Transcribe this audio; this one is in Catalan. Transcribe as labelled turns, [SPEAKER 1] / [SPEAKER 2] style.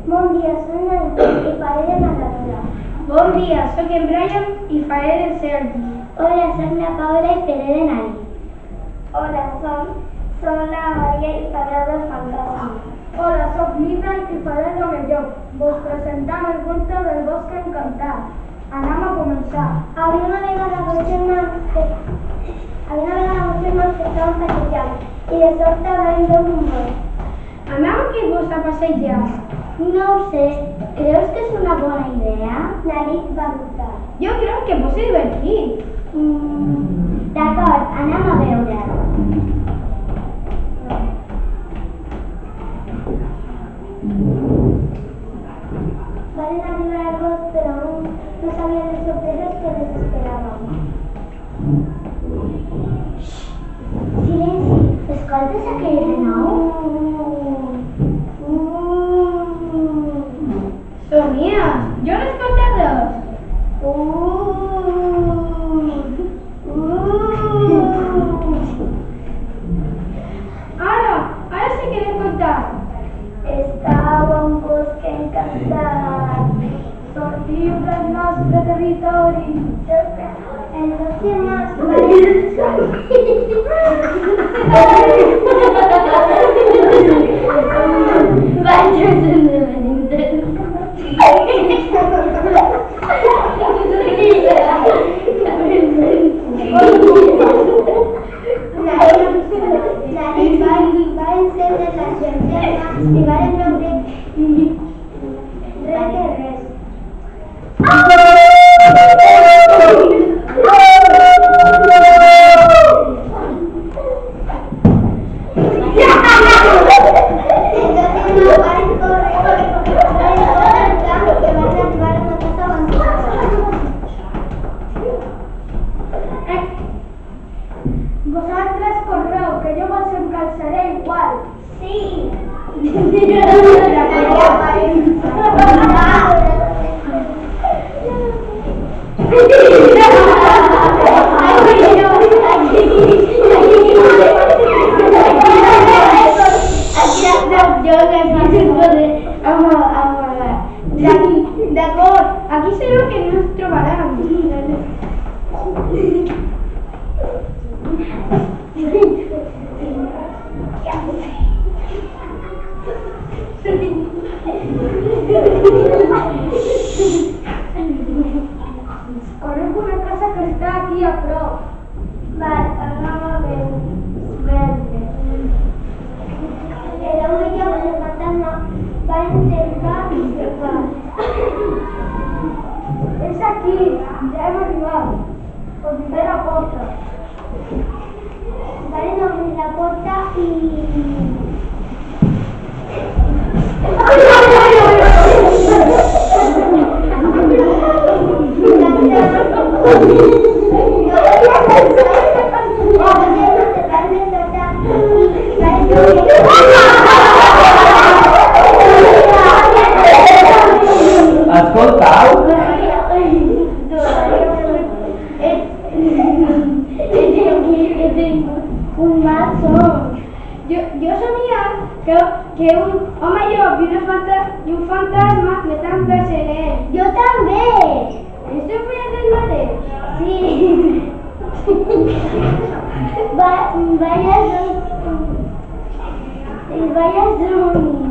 [SPEAKER 1] Bon dia, soc el i faré de narradora.
[SPEAKER 2] Bon dia, sóc en Brian i faré de Sergi.
[SPEAKER 1] Hola, soc la Paula i faré de Nari. Hola, soc la Maria i faré de fantasma.
[SPEAKER 2] Hola, sóc Lina i faré de Mellor. Vos presentam el conte del bosc encantat. Anem a començar.
[SPEAKER 1] Havia una vegada dos germans que estaven passejant i de sobte van veure un bosc.
[SPEAKER 2] Anem aquí vos a passejar.
[SPEAKER 1] No ho sé, creus que és una bona idea? Nari va dubtar.
[SPEAKER 2] Jo crec que pot ser divertit.
[SPEAKER 1] D'acord, anem a veure. Van arribar al bosc, però no sabien les sorpreses que les esperaven. Silenci, escoltes aquell renou?
[SPEAKER 2] Somia, jo l'he escoltat dos. Ara sí que l'he escoltat.
[SPEAKER 1] Estava un bosc encantat.
[SPEAKER 2] Sortiu del nostre territori.
[SPEAKER 1] El nostre i varen veure res.
[SPEAKER 2] Vosaltres correu, que jo vos encalçaré igual.
[SPEAKER 1] Sí.
[SPEAKER 2] D'acord, aquí segur que no ens trobaran. Conec una casa que està aquí a prop.
[SPEAKER 1] Val, anem a veure. Era un jove de fantasma, van cercar i cercar.
[SPEAKER 2] És aquí, ja hem arribat. Obriré la porta.
[SPEAKER 1] Van obrir la porta i...
[SPEAKER 3] Escoltau?
[SPEAKER 1] Un mal son.
[SPEAKER 2] Jo somia que un home llop i un fantasma m'estan perseguint.
[SPEAKER 1] Jo també.
[SPEAKER 2] Esteu fent el mateix?
[SPEAKER 1] Sí. Vaya son.